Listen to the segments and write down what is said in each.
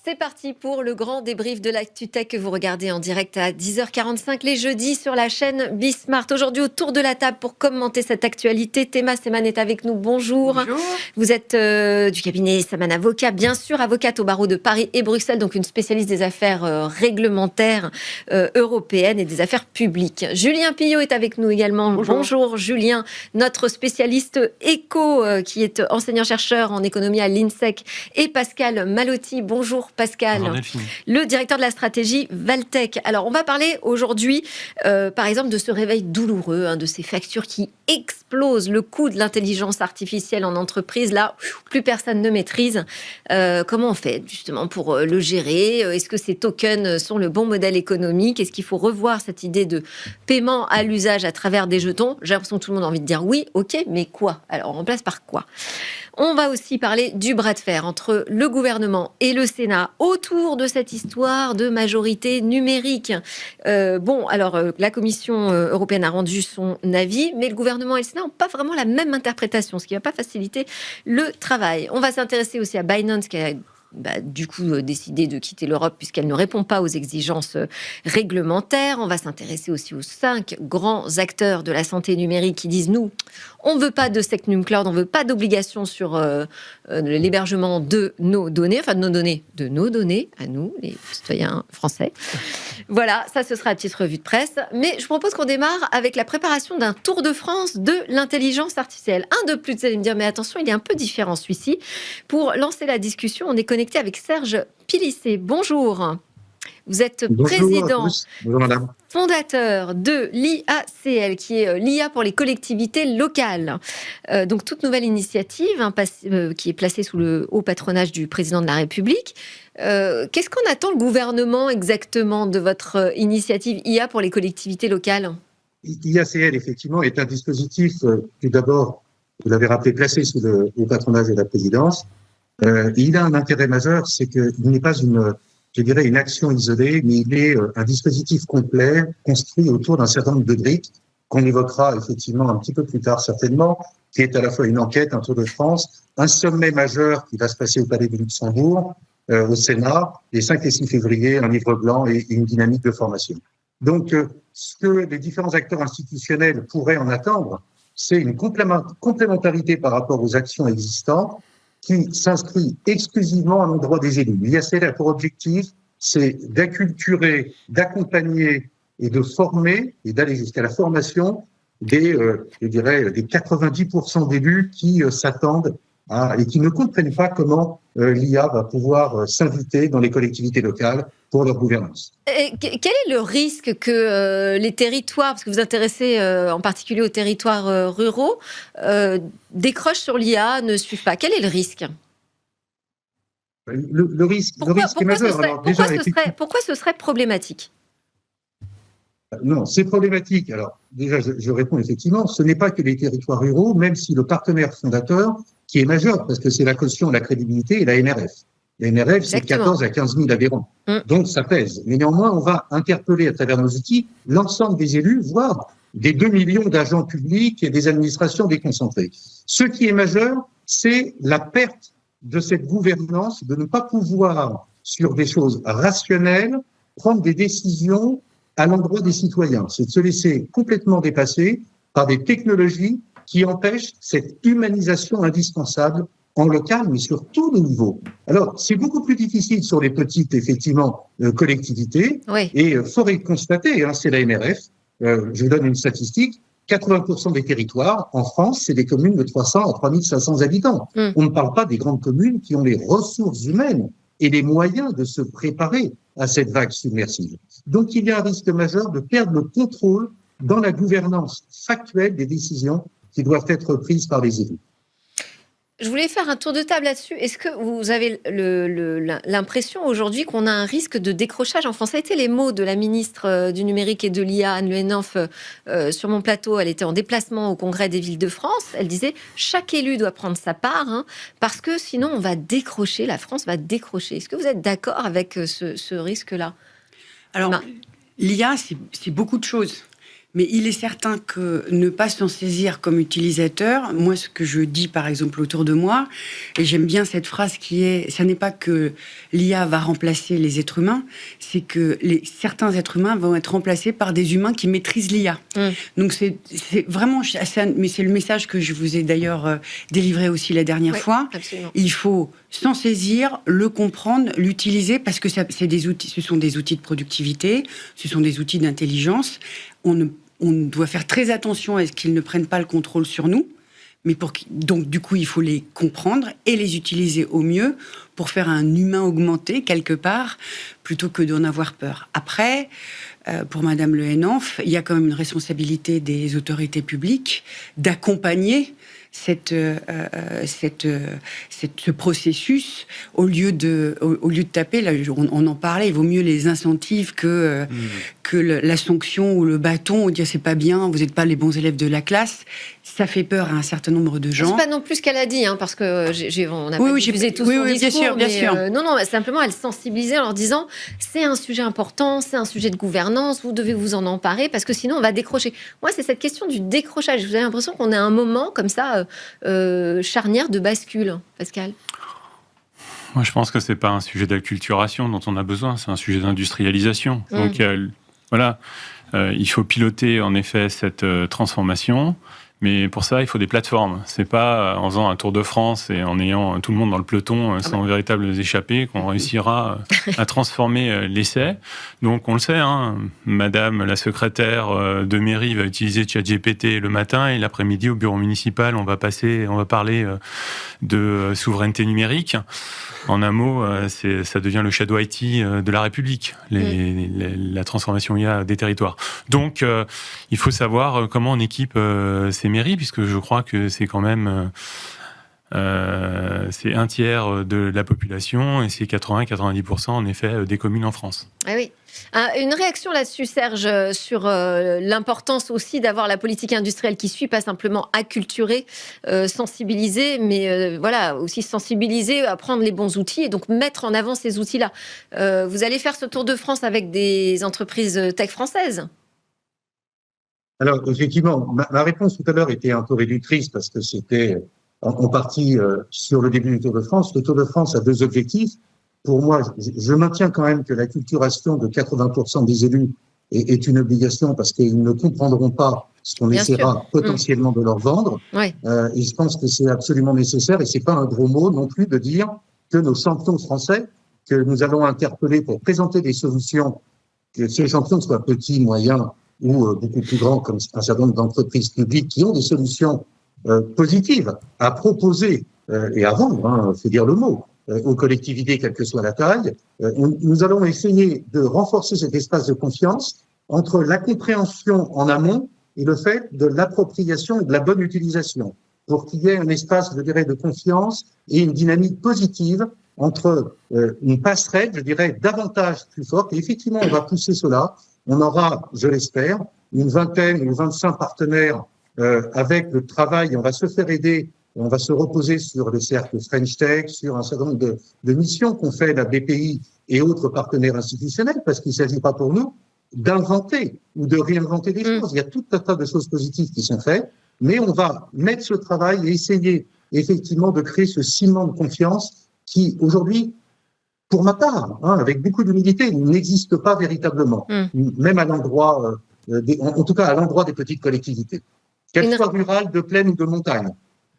C'est parti pour le grand débrief de l'ActuTech que vous regardez en direct à 10h45 les jeudis sur la chaîne Bismart. Aujourd'hui, autour de la table pour commenter cette actualité, Théma Seman est avec nous. Bonjour. Bonjour. Vous êtes du cabinet Seman Avocat, bien sûr, avocate au barreau de Paris et Bruxelles, donc une spécialiste des affaires réglementaires européennes et des affaires publiques. Julien Pillot est avec nous également. Bonjour Julien, notre spécialiste éco qui est enseignant-chercheur en économie à l'INSEC, et Pascal Malotti. Bonjour Pascal, le directeur de la stratégie Valtech. Alors, on va parler aujourd'hui, par exemple, de ce réveil douloureux, de ces factures qui explosent, le coût de l'intelligence artificielle en entreprise. Là, plus personne ne maîtrise. Comment on fait justement pour le gérer? Est-ce que ces tokens sont le bon modèle économique? Est-ce qu'il faut revoir cette idée de paiement à l'usage à travers des jetons? J'ai l'impression que tout le monde a envie de dire oui, ok, mais quoi? Alors, on remplace par quoi? On va aussi parler du bras de fer entre le gouvernement et le Sénat autour de cette histoire de majorité numérique. La Commission européenne a rendu son avis, mais le gouvernement et le Sénat n'ont pas vraiment la même interprétation, ce qui ne va pas faciliter le travail. On va s'intéresser aussi à Binance, qui a décidé de quitter l'Europe puisqu'elle ne répond pas aux exigences réglementaires. On va s'intéresser aussi aux 5 grands acteurs de la santé numérique qui disent nous, on ne veut pas de Secnum Cloud, on ne veut pas d'obligation sur l'hébergement de nos données, de nos données, à nous, les citoyens français. Voilà, ça ce sera à titre revue de presse. Mais je propose qu'on démarre avec la préparation d'un tour de France de l'intelligence artificielle. Un de plus, vous allez me dire, mais attention, il est un peu différent celui-ci. Pour lancer la discussion, on est connecté avec Serge Pilissé. Bonjour. Vous êtes président, fondateur de l'IACL, qui est l'IA pour les collectivités locales. Donc, toute nouvelle initiative qui est placée sous le haut patronage du président de la République. Qu'est-ce qu'on attend le gouvernement exactement de votre initiative IA pour les collectivités locales? IACL, effectivement, est un dispositif, tout d'abord, vous l'avez rappelé, placé sous le haut patronage de la présidence. Il a un intérêt majeur, c'est qu'il n'est pas une action isolée, mais il est un dispositif complet construit autour d'un certain nombre de briques qu'on évoquera effectivement un petit peu plus tard certainement, qui est à la fois une enquête, un tour de France, un sommet majeur qui va se passer au Palais du Luxembourg, au Sénat, les 5 et 6 février, un livre blanc et une dynamique de formation. Donc, ce que les différents acteurs institutionnels pourraient en attendre, c'est une complémentarité par rapport aux actions existantes qui s'inscrit exclusivement à l'endroit des élus. L'IACL a pour objectif, c'est d'acculturer, d'accompagner et de former, et d'aller jusqu'à la formation des 90% d'élus qui s'attendent et qui ne comprennent pas comment l'IA va pouvoir s'inviter dans les collectivités locales pour leur gouvernance. Et quel est le risque que les territoires, parce que vous vous intéressez en particulier aux territoires ruraux, décrochent sur l'IA, ne suivent pas? Quel est le risque? Le risque est majeur. Pourquoi ce serait problématique? Non, c'est problématique. Alors, déjà, je réponds effectivement, ce n'est pas que les territoires ruraux, même si le partenaire fondateur, qui est majeur, parce que c'est la caution, la crédibilité et la NRF. La NRF, c'est 14 à 15 000 adhérents. Donc, ça pèse. Mais néanmoins, on va interpeller à travers nos outils l'ensemble des élus, voire des 2 millions d'agents publics et des administrations déconcentrées. Ce qui est majeur, c'est la perte de cette gouvernance, de ne pas pouvoir, sur des choses rationnelles, prendre des décisions à l'endroit des citoyens. C'est de se laisser complètement dépasser par des technologies qui empêchent cette humanisation indispensable en local, mais sur tous les niveaux. Alors, c'est beaucoup plus difficile sur les petites, effectivement, collectivités. Oui. Et faudrait le constater, c'est la NRF. Je vous donne une statistique. 80% des territoires en France, c'est des communes de 300 à 3500 habitants. On ne parle pas des grandes communes qui ont les ressources humaines et les moyens de se préparer à cette vague submersive. Donc, il y a un risque majeur de perdre le contrôle dans la gouvernance factuelle des décisions qui doivent être prises par les élus. Je voulais faire un tour de table là-dessus. Est-ce que vous avez l'impression aujourd'hui qu'on a un risque de décrochage en France? Ça a été les mots de la ministre du numérique et de l'IA, Anne Le Hennoff, sur mon plateau. Elle était en déplacement au Congrès des villes de France. Elle disait chaque élu doit prendre sa part, parce que sinon on va décrocher, la France va décrocher. Est-ce que vous êtes d'accord avec ce risque-là? Alors, l'IA, c'est beaucoup de choses. Mais il est certain que ne pas s'en saisir comme utilisateur, moi ce que je dis par exemple autour de moi, et j'aime bien cette phrase qui est, ça n'est pas que l'IA va remplacer les êtres humains, c'est que certains êtres humains vont être remplacés par des humains qui maîtrisent l'IA. Donc c'est vraiment, mais c'est le message que je vous ai d'ailleurs délivré aussi la dernière fois. Absolument. Il faut s'en saisir, le comprendre, l'utiliser, parce que c'est des outils, ce sont des outils de productivité, ce sont des outils d'intelligence. On doit faire très attention à ce qu'ils ne prennent pas le contrôle sur nous, mais donc du coup il faut les comprendre et les utiliser au mieux pour faire un humain augmenté quelque part, plutôt que d'en avoir peur. Après, pour Madame Le Henenff, il y a quand même une responsabilité des autorités publiques d'accompagner ce processus au lieu de taper. Là, on en parlait. Il vaut mieux les incentives que la sanction ou le bâton. On dit c'est pas bien, vous n'êtes pas les bons élèves de la classe. Ça fait peur à un certain nombre de gens. C'est pas non plus ce qu'elle a dit, parce que on a pas diffusé tout son discours. Bien sûr. Non, simplement elle sensibilisait en leur disant c'est un sujet important, c'est un sujet de gouvernance, vous devez vous en emparer parce que sinon on va décrocher. Moi, c'est cette question du décrochage. Vous avez l'impression qu'on est à un moment comme ça charnière de bascule, Pascal? Moi, je pense que c'est pas un sujet d'acculturation dont on a besoin, c'est un sujet d'industrialisation. Donc voilà, il faut piloter en effet cette transformation. Mais pour ça, il faut des plateformes. C'est pas en faisant un tour de France et en ayant tout le monde dans le peloton sans véritables échappées qu'on réussira à transformer l'essai. Donc, on le sait, Madame la secrétaire de mairie va utiliser ChatGPT le matin et l'après-midi au bureau municipal, on va parler de souveraineté numérique. En un mot, ça devient le shadow IT de la République, la transformation IA des territoires. Donc, il faut savoir comment on équipe ces mairies, puisque je crois que c'est quand même c'est un tiers de la population et c'est 80-90% en effet des communes en France. Ah oui. Une réaction là-dessus, Serge, sur l'importance aussi d'avoir la politique industrielle qui suit, pas simplement acculturer, sensibiliser, mais voilà, aussi sensibiliser à prendre les bons outils et donc mettre en avant ces outils-là. Vous allez faire ce tour de France avec des entreprises tech françaises? Alors, effectivement, ma réponse tout à l'heure était un peu réductrice parce que c'était en partie sur le début du Tour de France. Le Tour de France a deux objectifs. Pour moi, je maintiens quand même que l'acculturation de 80% des élus est une obligation parce qu'ils ne comprendront pas ce qu'on essaiera potentiellement de leur vendre. Oui. Et je pense que c'est absolument nécessaire et c'est pas un gros mot non plus de dire que nos champions français, que nous allons interpeller pour présenter des solutions, que ces champions soient petits, moyens ou beaucoup plus grands comme un certain nombre d'entreprises publiques qui ont des solutions positives à proposer et à vendre, faut dire le mot, aux collectivités, quelle que soit la taille. Nous allons essayer de renforcer cet espace de confiance entre la compréhension en amont et le fait de l'appropriation et de la bonne utilisation, pour qu'il y ait un espace, je dirais, de confiance et une dynamique positive entre une passerelle, je dirais, davantage plus forte. Et effectivement, on va pousser cela. On aura, je l'espère, une vingtaine ou 25 partenaires avec le travail. On va se faire aider. On va se reposer sur le cercle French Tech, sur un certain nombre de missions qu'ont fait la BPI et autres partenaires institutionnels, parce qu'il ne s'agit pas pour nous d'inventer ou de réinventer des choses. Il y a tout un tas de choses positives qui sont faites, mais on va mettre ce travail et essayer effectivement de créer ce ciment de confiance qui, aujourd'hui, pour ma part, avec beaucoup d'humilité, n'existe pas véritablement, même à l'endroit, en tout cas à l'endroit des petites collectivités, qu'elles soient rurales, de plaine ou de montagne.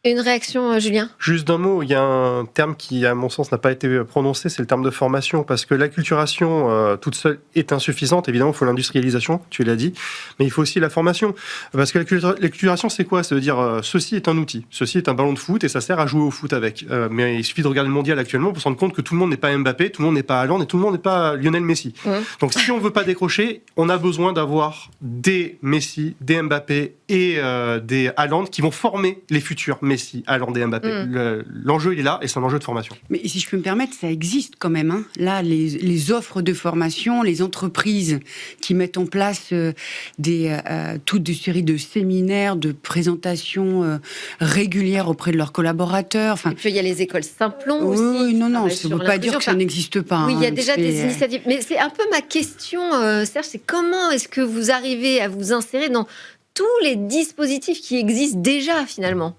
Une réaction, Julien? Juste d'un mot, il y a un terme qui, à mon sens, n'a pas été prononcé, c'est le terme de formation, parce que l'acculturation toute seule est insuffisante. Évidemment, il faut l'industrialisation, tu l'as dit, mais il faut aussi la formation. Parce que l'acculturation, c'est quoi? Ça veut dire, ceci est un outil, ceci est un ballon de foot, et ça sert à jouer au foot avec. Mais il suffit de regarder le mondial actuellement pour se rendre compte que tout le monde n'est pas Mbappé, tout le monde n'est pas Haaland, et tout le monde n'est pas Lionel Messi. Donc si on veut pas décrocher, on a besoin d'avoir des Messi, des Mbappé et des Haaland qui vont former les futurs. Messi, Haaland et Mbappé. L'enjeu, il est là, et c'est un enjeu de formation. Mais si je peux me permettre, ça existe quand même. Hein. Là, les offres de formation, les entreprises qui mettent en place toute une série de séminaires, de présentations régulières auprès de leurs collaborateurs. Enfin, et puis il y a les écoles Simplon aussi. Oui, non, ça ne veut pas dire que enfin, ça n'existe pas. Oui, il y a hein. déjà des initiatives. Mais c'est un peu ma question, Serge, c'est comment est-ce que vous arrivez à vous insérer dans tous les dispositifs qui existent déjà, finalement?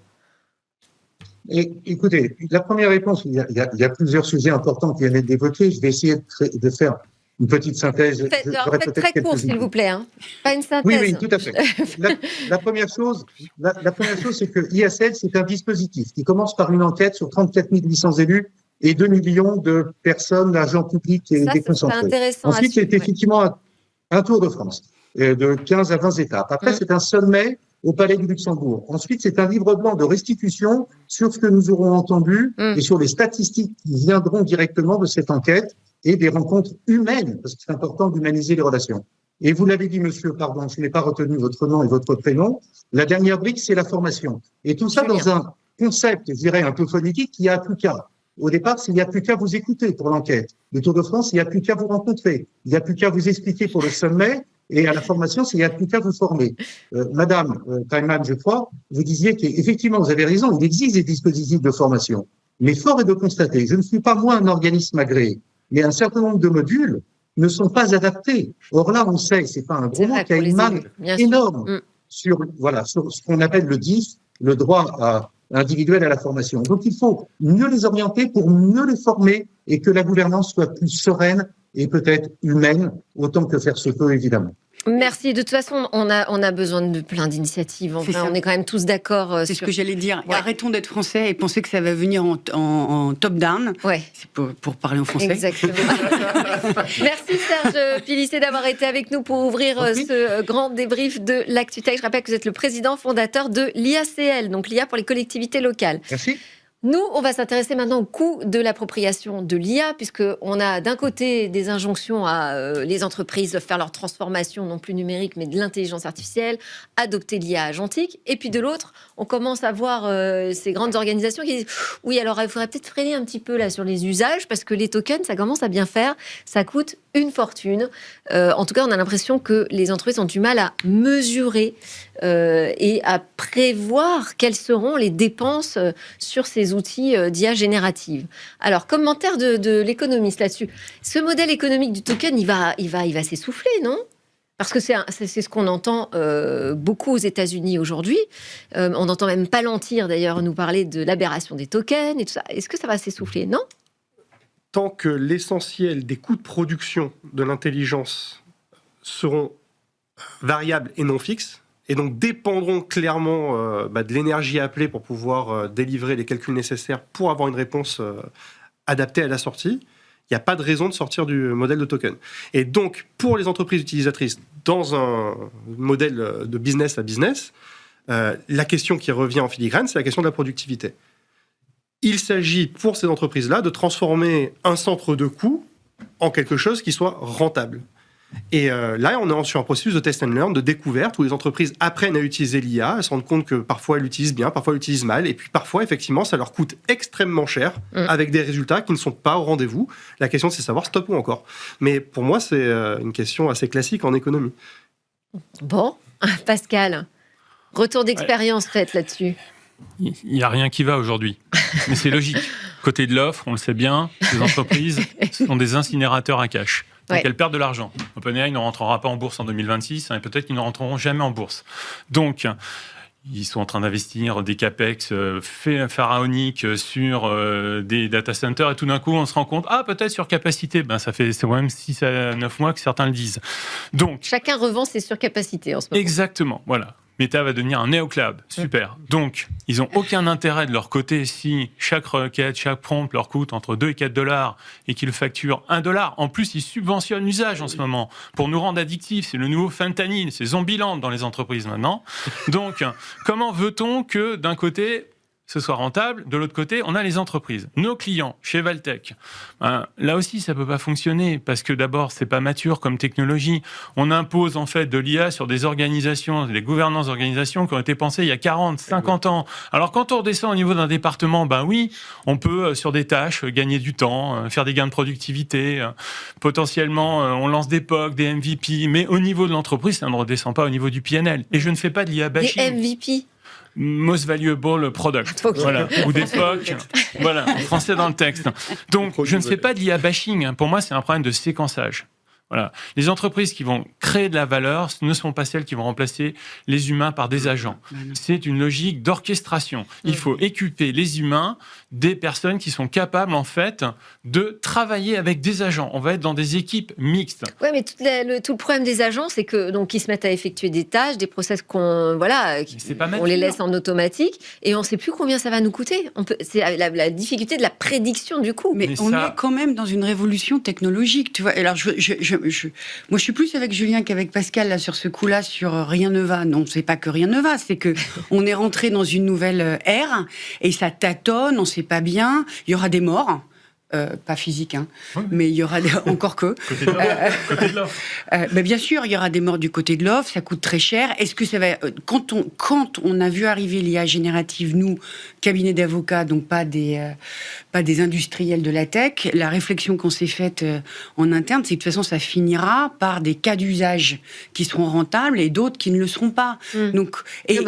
Écoutez, la première réponse, il y a plusieurs sujets importants qui viennent d'être évoqués. Je vais essayer de faire une petite synthèse. Faites très court, s'il vous plaît. Hein. Pas une synthèse. Oui, tout à fait. La première chose, c'est que ISL, c'est un dispositif qui commence par une enquête sur 34 800 élus et 2 millions de personnes, d'agents publics et déconcentrés. C'est intéressant. Ensuite, c'est effectivement un tour de France de 15 à 20 étapes. Après, c'est un sommet au Palais du Luxembourg. Ensuite, c'est un livre blanc de restitution sur ce que nous aurons entendu et sur les statistiques qui viendront directement de cette enquête et des rencontres humaines, parce que c'est important d'humaniser les relations. Et vous l'avez dit, monsieur, pardon, je n'ai pas retenu votre nom et votre prénom. La dernière brique, c'est la formation. Et tout ça dans un concept, je dirais, un peu phonétique, qui a plus qu'à. Au départ, il n'y a plus qu'à vous écouter pour l'enquête. Le Tour de France, il n'y a plus qu'à vous rencontrer. Il n'y a plus qu'à vous expliquer pour le sommet. Et à la formation, il n'y a plus qu'à vous former. Madame Taiman, je crois, vous disiez qu'effectivement, vous avez raison, il existe des dispositifs de formation. Mais fort est de constater, je ne suis pas moi un organisme agréé, mais un certain nombre de modules ne sont pas adaptés. Or là, on sait, c'est pas un gros mot, qu'il y a une manne énorme sur ce qu'on appelle le DIF, le droit individuel à la formation. Donc il faut mieux les orienter pour mieux les former et que la gouvernance soit plus sereine et peut-être humaine, autant que faire se peut, évidemment. Merci. De toute façon, on a besoin de plein d'initiatives. Enfin, on est quand même tous d'accord. C'est ce que j'allais dire. Ouais. Arrêtons d'être français et penser que ça va venir en top-down. Ouais. C'est pour parler en français. Exactement. Merci Serge Pilisser d'avoir été avec nous pour ouvrir ce grand débrief de l'ActuTech. Je rappelle que vous êtes le président fondateur de l'IACL, donc l'IA pour les collectivités locales. Merci. Nous, on va s'intéresser maintenant au coût de l'appropriation de l'IA, puisqu'on a d'un côté des injonctions à les entreprises de faire leur transformation, non plus numérique, mais de l'intelligence artificielle, adopter l'IA agentique. Et puis de l'autre, on commence à voir ces grandes organisations qui disent « Oui, alors il faudrait peut-être freiner un petit peu là sur les usages, parce que les tokens, ça commence à bien faire, ça coûte une fortune. » En tout cas, on a l'impression que les entreprises ont du mal à mesurer et à prévoir quelles seront les dépenses sur ces outils d'IA générative. Alors, commentaire de l'économiste là-dessus. Ce modèle économique du token, il va s'essouffler, non ? Parce que c'est ce qu'on entend beaucoup aux États-Unis aujourd'hui. On entend même Palantir, d'ailleurs, nous parler de l'aberration des tokens et tout ça. Est-ce que ça va s'essouffler, non ? Tant que l'essentiel des coûts de production de l'intelligence seront variables et non fixes, et donc dépendront clairement de l'énergie appelée pour pouvoir délivrer les calculs nécessaires pour avoir une réponse adaptée à la sortie, il n'y a pas de raison de sortir du modèle de token. Et donc, pour les entreprises utilisatrices, dans un modèle de business à business, la question qui revient en filigrane, c'est la question de la productivité. Il s'agit pour ces entreprises-là de transformer un centre de coût en quelque chose qui soit rentable. Et là, on est sur un processus de test and learn, de découverte, où les entreprises apprennent à utiliser l'IA, elles se rendent compte que parfois elles l'utilisent bien, parfois elles l'utilisent mal, et puis parfois, effectivement, ça leur coûte extrêmement cher, avec des résultats qui ne sont pas au rendez-vous. La question, c'est de savoir stop ou encore. Mais pour moi, c'est une question assez classique en économie. Bon, Pascal, retour d'expérience faite là-dessus. Il n'y a rien qui va aujourd'hui, mais c'est logique. Côté de l'offre, on le sait bien, les entreprises sont des incinérateurs à cash. Donc elles perdent de l'argent. OpenAI ne rentrera pas en bourse en 2026 et peut-être qu'ils ne rentreront jamais en bourse. Donc, ils sont en train d'investir des capex pharaoniques sur des data centers et tout d'un coup, on se rend compte, peut-être surcapacité. C'est quand même 6 à 9 mois que certains le disent. Donc, chacun revend ses surcapacités en ce moment. Exactement, voilà. Meta va devenir un néocloud. Super. Donc, ils n'ont aucun intérêt de leur côté si chaque requête, chaque prompt leur coûte entre 2 et 4 dollars et qu'ils facturent 1 dollar. En plus, ils subventionnent l'usage en ce moment pour nous rendre addictifs. C'est le nouveau fentanyl, c'est Zombieland dans les entreprises maintenant. Donc, comment veut-on que d'un côté, ce soit rentable. De l'autre côté, on a les entreprises. Nos clients, chez Valtech, là aussi, ça peut pas fonctionner parce que d'abord, c'est pas mature comme technologie. On impose en fait de l'IA sur des organisations, des gouvernances d'organisations qui ont été pensées il y a 40, 50 ans. Alors quand on redescend au niveau d'un département, ben oui, on peut sur des tâches gagner du temps, faire des gains de productivité, potentiellement on lance des POC, des MVP, mais au niveau de l'entreprise, ça ne redescend pas au niveau du PNL. Et je ne fais pas de l'IA bashing. Des MVP. Most Valuable Product, Okay. voilà, ou des POC, voilà, en français dans le texte. Donc, je ne fais pas de l'IA bashing. Pour moi, c'est un problème de séquençage. Voilà. Les entreprises qui vont créer de la valeur ne sont pas celles qui vont remplacer les humains par des agents. C'est une logique d'orchestration. Il faut équiper les humains des personnes qui sont capables, en fait, de travailler avec des agents. On va être dans des équipes mixtes. Oui, mais tout le problème des agents, c'est que donc ils se mettent à effectuer des tâches, des process on les laisse en automatique et on ne sait plus combien ça va nous coûter. C'est la difficulté de la prédiction du coût. Mais on est quand même dans une révolution technologique, tu vois. Alors moi, je suis plus avec Julien qu'avec Pascal là sur ce coup-là, sur rien ne va. Non, c'est pas que rien ne va, c'est que on est rentré dans une nouvelle ère et ça tâtonne, on sait pas bien. Il y aura des morts. Pas physique, hein, mais il y aura encore que. Côté de l'offre. Mais bien sûr, il y aura des morts du côté de l'offre, ça coûte très cher. Est-ce que ça va. Quand on a vu arriver l'IA générative, nous, cabinet d'avocats, donc pas des industriels de la tech, la réflexion qu'on s'est faite en interne, c'est que de toute façon, ça finira par des cas d'usage qui seront rentables et d'autres qui ne le seront pas. Donc, oui,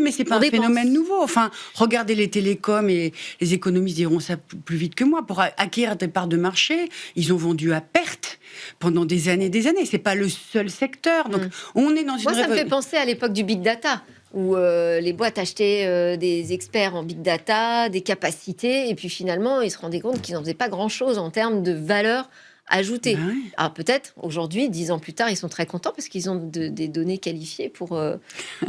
mais c'est pas un phénomène nouveau. Enfin, regardez les télécoms et les économistes diront ça plus vite que moi. Pour acquérir des parts de marché, ils ont vendu à perte pendant des années. C'est pas le seul secteur. Donc, on est dans une. Moi, ça me fait penser à l'époque du big data, où les boîtes achetaient des experts en big data, des capacités, et puis finalement, ils se rendaient compte qu'ils n'en faisaient pas grand-chose en termes de valeur ajoutée. Ben oui. Alors peut-être, aujourd'hui, 10 ans plus tard, ils sont très contents parce qu'ils ont des données qualifiées pour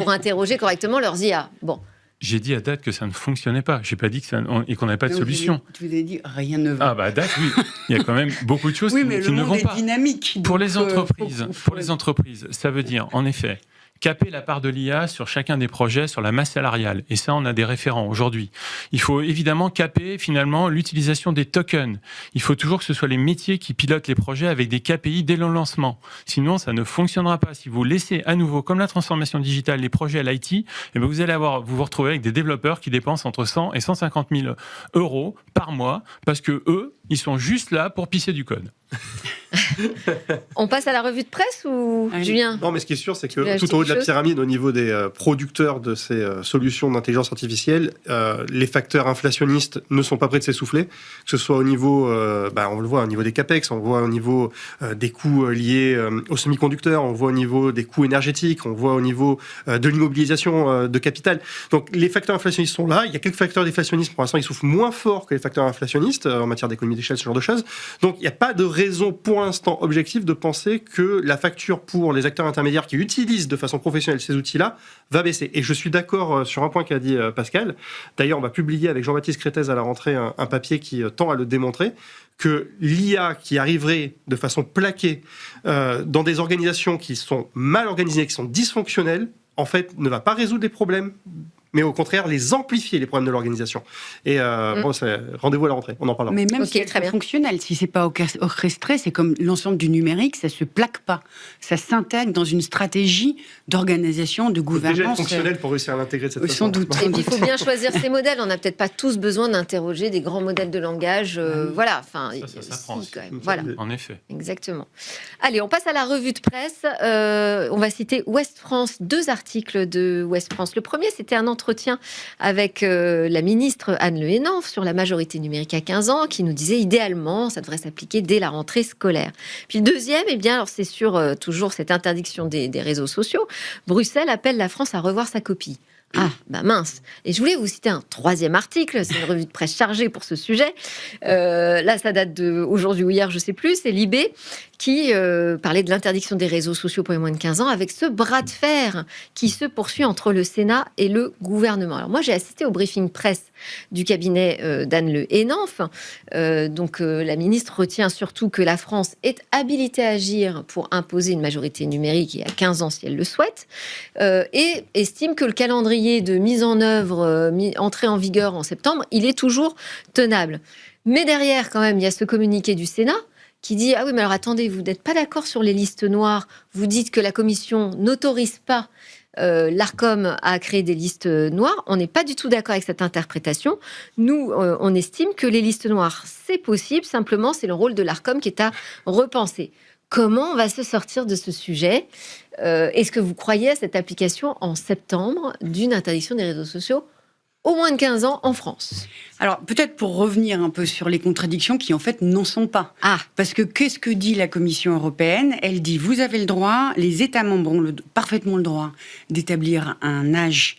interroger correctement leurs IA. Bon. J'ai dit à date que ça ne fonctionnait pas. J'ai pas dit et qu'on n'avait pas de solution. Tu vous avez dit rien ne va. Ah bah à date, oui. Il y a quand même beaucoup de choses qui ne vont pas. Dynamique. Pour les entreprises, ça veut dire en effet caper la part de l'IA sur chacun des projets, sur la masse salariale. Et ça, on a des référents aujourd'hui. Il faut évidemment caper, finalement, l'utilisation des tokens. Il faut toujours que ce soit les métiers qui pilotent les projets avec des KPI dès le lancement. Sinon, ça ne fonctionnera pas. Si vous laissez à nouveau, comme la transformation digitale, les projets à l'IT, eh bien, vous allez vous retrouver avec des développeurs qui dépensent entre 100 et 150 000 euros par mois parce que eux, ils sont juste là pour pisser du code. On passe à la revue de presse ou Julien? Non, mais ce qui est sûr, c'est que tout en haut de la pyramide, au niveau des producteurs de ces solutions d'intelligence artificielle, les facteurs inflationnistes ne sont pas prêts de s'essouffler, que ce soit au niveau, on le voit au niveau des capex, on le voit au niveau des coûts liés aux semi-conducteurs, on le voit au niveau des coûts énergétiques, on le voit au niveau de l'immobilisation de capital. Donc les facteurs inflationnistes sont là. Il y a quelques facteurs déflationnistes, pour l'instant, ils souffrent moins fort que les facteurs inflationnistes en matière d'économie d'échelle, ce genre de choses. Donc il n'y a pas de raison pour l'instant objectif de penser que la facture pour les acteurs intermédiaires qui utilisent de façon professionnelle ces outils-là va baisser. Et je suis d'accord sur un point qu'a dit Pascal. D'ailleurs, on va publier avec Jean-Baptiste Crétez à la rentrée un papier qui tend à le démontrer, que l'IA qui arriverait de façon plaquée dans des organisations qui sont mal organisées, qui sont dysfonctionnelles, en fait, ne va pas résoudre les problèmes, mais au contraire, les amplifier, les problèmes de l'organisation. Et c'est rendez-vous à la rentrée, on en parlera. Mais même si c'est fonctionnel, si c'est pas orchestré, c'est comme l'ensemble du numérique, ça se plaque pas. Ça s'intègre dans une stratégie d'organisation, de gouvernance. Déjà être fonctionnel pour réussir à l'intégrer de cette façon. Sans doute. Et puis il faut bien choisir ses modèles. On n'a peut-être pas tous besoin d'interroger des grands modèles de langage. Voilà. Enfin, ça s'apprend aussi. Quand même. Voilà. En effet. Exactement. Allez, on passe à la revue de presse. On va citer Ouest France, 2 articles de Ouest France. Le premier, c'était un entretien avec la ministre Anne Le Hénauf sur la majorité numérique à 15 ans, qui nous disait idéalement, ça devrait s'appliquer dès la rentrée scolaire. Puis le deuxième, alors c'est sur toujours cette interdiction des réseaux sociaux. Bruxelles appelle la France à revoir sa copie. Ah, bah mince. Et je voulais vous citer un 3e article, c'est une revue de presse chargée pour ce sujet. Là, ça date d'aujourd'hui ou hier, je sais plus, c'est Libé qui parlait de l'interdiction des réseaux sociaux pour les moins de 15 ans, avec ce bras de fer qui se poursuit entre le Sénat et le gouvernement. Alors moi, j'ai assisté au briefing presse du cabinet d'Anne Le Hénanf. La ministre retient surtout que la France est habilitée à agir pour imposer une majorité numérique et à 15 ans si elle le souhaite, et estime que le calendrier de mise en œuvre, entrée en vigueur en septembre, il est toujours tenable. Mais derrière, quand même, il y a ce communiqué du Sénat qui dit « Ah oui, mais alors attendez, vous n'êtes pas d'accord sur les listes noires. Vous dites que la Commission n'autorise pas l'Arcom à créer des listes noires. On n'est pas du tout d'accord avec cette interprétation. Nous, on estime que les listes noires, c'est possible. Simplement, c'est le rôle de l'Arcom qui est à repenser. » Comment on va se sortir de ce sujet ? Est-ce que vous croyez à cette application en septembre d'une interdiction des réseaux sociaux au moins de 15 ans en France? Alors, peut-être pour revenir un peu sur les contradictions qui, en fait, n'en sont pas. Parce que qu'est-ce que dit la Commission européenne ? Elle dit, vous avez le droit, les États membres ont parfaitement le droit d'établir un âge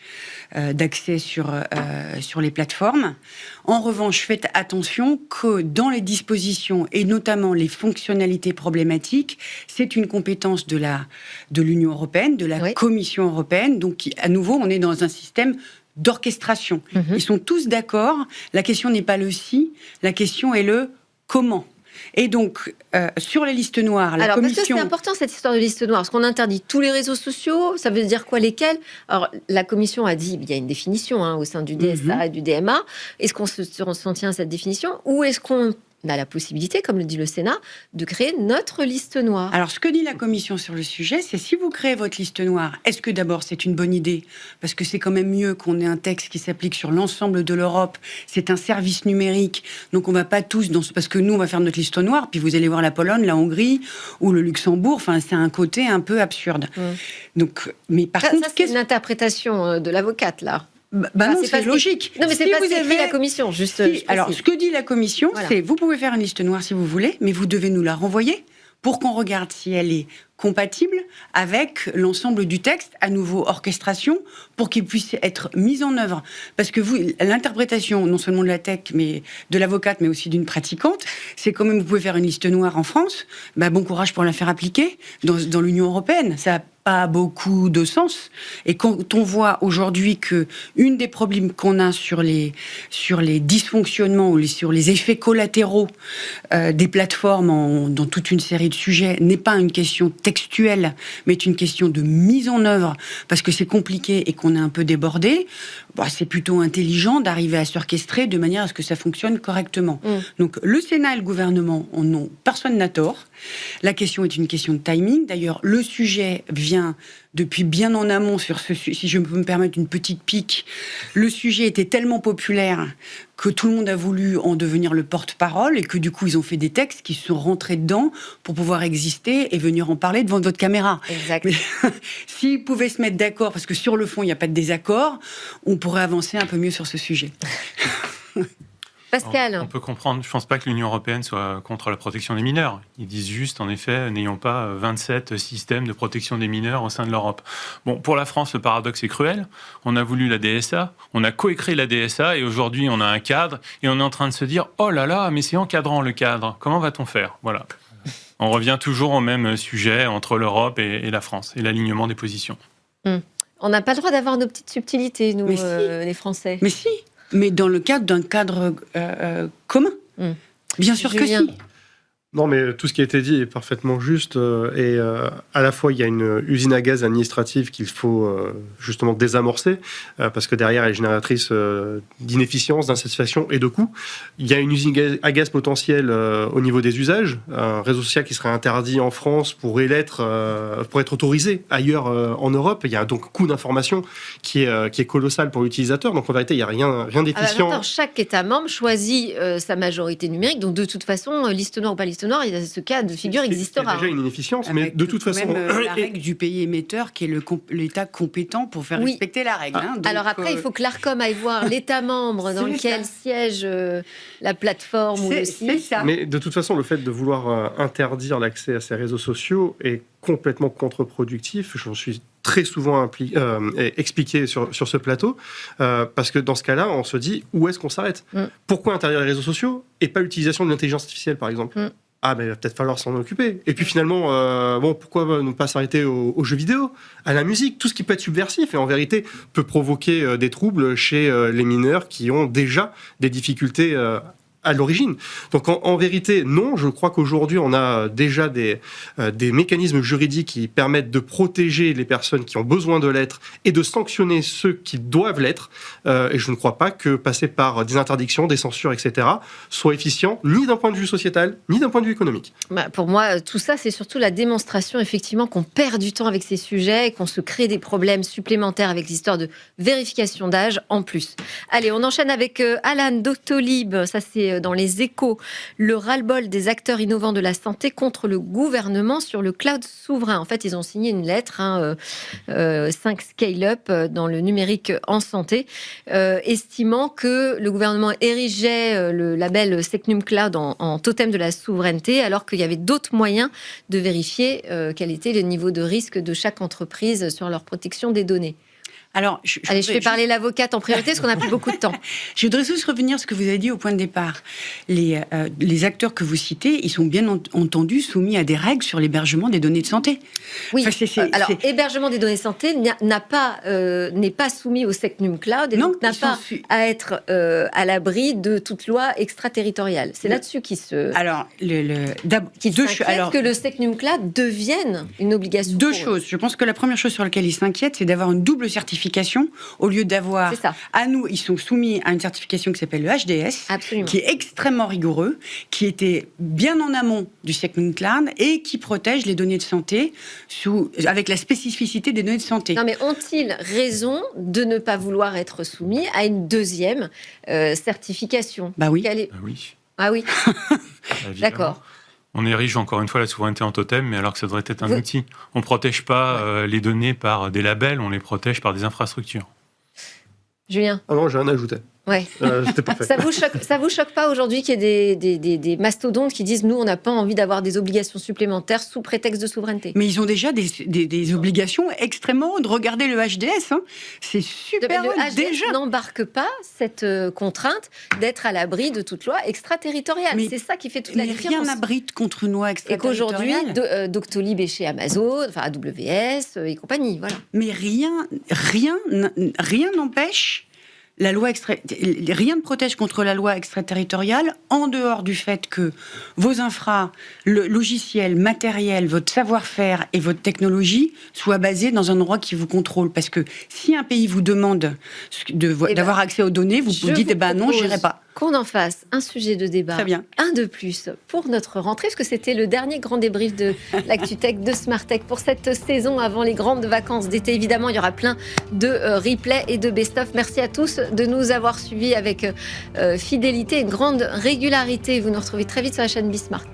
d'accès sur les plateformes. En revanche, faites attention que dans les dispositions, et notamment les fonctionnalités problématiques, c'est une compétence de l'Union européenne, de la Commission européenne. Donc, à nouveau, on est dans un système d'orchestration. Ils sont tous d'accord. La question n'est pas le si, la question est le comment. Et donc, sur les listes noires, la Commission... Parce que c'est important cette histoire de liste noire, parce qu'on interdit tous les réseaux sociaux, ça veut dire quoi, lesquels ? Alors, la Commission a dit, il y a une définition au sein du DSA et du DMA. Est-ce qu'on s'en tient à cette définition, ou est-ce qu'on a la possibilité, comme le dit le Sénat, de créer notre liste noire? Alors, ce que dit la Commission sur le sujet, c'est si vous créez votre liste noire, est-ce que d'abord c'est une bonne idée? Parce que c'est quand même mieux qu'on ait un texte qui s'applique sur l'ensemble de l'Europe. C'est un service numérique, donc on va pas tous parce que nous on va faire notre liste noire, puis vous allez voir la Pologne, la Hongrie ou le Luxembourg. Enfin, c'est un côté un peu absurde. Donc, mais par contre, c'est une interprétation de l'avocate là. Non, c'est logique. Non, mais c'est pas ce qu'écrit la Commission, juste. Alors, ce que dit la Commission, c'est vous pouvez faire une liste noire si vous voulez, mais vous devez nous la renvoyer pour qu'on regarde si elle est compatible avec l'ensemble du texte, à nouveau orchestration, pour qu'il puisse être mis en œuvre. Parce que l'interprétation, non seulement de la tech, mais de l'avocate, mais aussi d'une pratiquante, c'est quand même, vous pouvez faire une liste noire en France, bon courage pour la faire appliquer dans l'Union européenne. Ça n'a pas beaucoup de sens. Et quand on voit aujourd'hui que une des problèmes qu'on a sur les dysfonctionnements ou sur les effets collatéraux des plateformes dans toute une série de sujets n'est pas une question textuelle, mais une question de mise en œuvre, parce que c'est compliqué et qu'on est un peu débordé, c'est plutôt intelligent d'arriver à s'orchestrer de manière à ce que ça fonctionne correctement. Donc le Sénat et le gouvernement en ont, personne n'a tort. La question est une question de timing. D'ailleurs, le sujet vient depuis bien en amont sur si je peux me permettre une petite pique. Le sujet était tellement populaire que tout le monde a voulu en devenir le porte-parole et que du coup, ils ont fait des textes qui sont rentrés dedans pour pouvoir exister et venir en parler devant votre caméra. Exact. Mais s'ils pouvaient se mettre d'accord, parce que sur le fond, il n'y a pas de désaccord, on pourrait avancer un peu mieux sur ce sujet. Pascal. On peut comprendre. Je ne pense pas que l'Union européenne soit contre la protection des mineurs. Ils disent juste, en effet, n'ayons pas 27 systèmes de protection des mineurs au sein de l'Europe. Bon, pour la France, le paradoxe est cruel. On a voulu la DSA, on a coécrit la DSA, et aujourd'hui, on a un cadre, et on est en train de se dire, oh là là, mais c'est encadrant le cadre. Comment va-t-on faire? Voilà. On revient toujours au même sujet entre l'Europe et la France, et l'alignement des positions. On n'a pas le droit d'avoir nos petites subtilités, nous, les Français. Mais si. Mais dans le cadre d'un cadre commun. Bien sûr que si. Non, mais tout ce qui a été dit est parfaitement juste. Et à la fois, il y a une usine à gaz administrative qu'il faut justement désamorcer, parce que derrière, elle est génératrice d'inefficience, d'insatisfaction et de coûts. Il y a une usine à gaz potentielle au niveau des usages. Un réseau social qui serait interdit en France pourrait l'être pour être autorisé ailleurs en Europe. Il y a donc coût d'information qui est colossal pour l'utilisateur. Donc en vérité, il n'y a rien d'efficient. Chaque État membre choisit sa majorité numérique. Donc de toute façon, liste noire ou pas liste noire, ce cas de figure existera. C'est déjà une inefficience, mais de toute façon... la règle du pays émetteur qui est l'État compétent pour faire respecter la règle. Donc, alors après, il faut que l'Arcom aille voir l'État membre dans lequel siège la plateforme ou le site. C'est ça. Mais de toute façon, le fait de vouloir interdire l'accès à ces réseaux sociaux est complètement contre-productif. J'en suis très souvent expliqué sur ce plateau, parce que dans ce cas-là, on se dit où est-ce qu'on s'arrête? Pourquoi interdire les réseaux sociaux et pas l'utilisation de l'intelligence artificielle, par exemple? Ah, mais il va peut-être falloir s'en occuper. Et puis finalement, pourquoi ne pas s'arrêter aux jeux vidéo, à la musique, tout ce qui peut être subversif et en vérité peut provoquer des troubles chez les mineurs qui ont déjà des difficultés à l'origine. Donc en vérité, non, je crois qu'aujourd'hui on a déjà des mécanismes juridiques qui permettent de protéger les personnes qui ont besoin de l'être et de sanctionner ceux qui doivent l'être. Et je ne crois pas que passer par des interdictions, des censures, etc. soit efficient ni d'un point de vue sociétal, ni d'un point de vue économique. Pour moi, tout ça, c'est surtout la démonstration effectivement qu'on perd du temps avec ces sujets et qu'on se crée des problèmes supplémentaires avec l'histoire de vérification d'âge en plus. Allez, on enchaîne avec Alan Doctolib. Ça, c'est dans les Échos, le ras-le-bol des acteurs innovants de la santé contre le gouvernement sur le cloud souverain. En fait, ils ont signé une lettre, 5 scale-up dans le numérique en santé, estimant que le gouvernement érigeait le label Secnum Cloud en totem de la souveraineté, alors qu'il y avait d'autres moyens de vérifier quel était le niveau de risque de chaque entreprise sur leur protection des données. Alors, Allez, je fais parler l'avocate en priorité, parce qu'on n'a plus beaucoup de temps. Je voudrais juste revenir sur ce que vous avez dit au point de départ. Les acteurs que vous citez, ils sont bien entendu soumis à des règles sur l'hébergement des données de santé. Oui, alors, hébergement des données de santé n'est pas soumis au Secnum Cloud et Non, donc n'a pas à être à l'abri de toute loi extraterritoriale. C'est là-dessus qu'il se... Alors, que le Secnum Cloud devienne une obligation. Deux choses. Je pense que la première chose sur laquelle ils s'inquiètent, c'est d'avoir une double certification au lieu d'avoir... À nous, ils sont soumis à une certification qui s'appelle le HDS, Absolument. Qui est extrêmement rigoureux, qui était bien en amont du Secnum Cloud et qui protège les données de santé avec la spécificité des données de santé. Non, mais ont-ils raison de ne pas vouloir être soumis à une deuxième certification? Bah oui. Oui. Ah oui. D'accord. On érige encore une fois la souveraineté en totem, mais alors que ça devrait être un outil. On ne protège pas les données par des labels, on les protège par des infrastructures. Julien? Ah non, j'ai rien à ajouter. Ouais. C'était parfait. Ça vous choque pas aujourd'hui qu'il y ait des mastodontes qui disent nous on n'a pas envie d'avoir des obligations supplémentaires sous prétexte de souveraineté? Mais ils ont déjà des obligations extrêmement hautes. Regardez le HDS, c'est super haut le HDS déjà. N'embarque pas cette contrainte d'être à l'abri de toute loi extraterritoriale. C'est ça qui fait toute la différence. Rien n'abrite contre une loi extraterritoriale. Et qu'aujourd'hui, Doctolib est chez Amazon, enfin AWS et compagnie, voilà. Mais rien n'empêche rien ne protège contre la loi extraterritoriale en dehors du fait que vos infras, le logiciel, matériel, votre savoir-faire et votre technologie soient basés dans un endroit qui vous contrôle. Parce que si un pays vous demande d'avoir accès aux données, vous vous dites non, j'irai pas. Qu'on en fasse un sujet de débat, Très bien. Un de plus pour notre rentrée, parce que c'était le dernier grand débrief de l'ActuTech de Smartech pour cette saison avant les grandes vacances d'été. Évidemment, il y aura plein de replays et de best-of. Merci à tous de nous avoir suivis avec fidélité et une grande régularité. Vous nous retrouvez très vite sur la chaîne Bismart.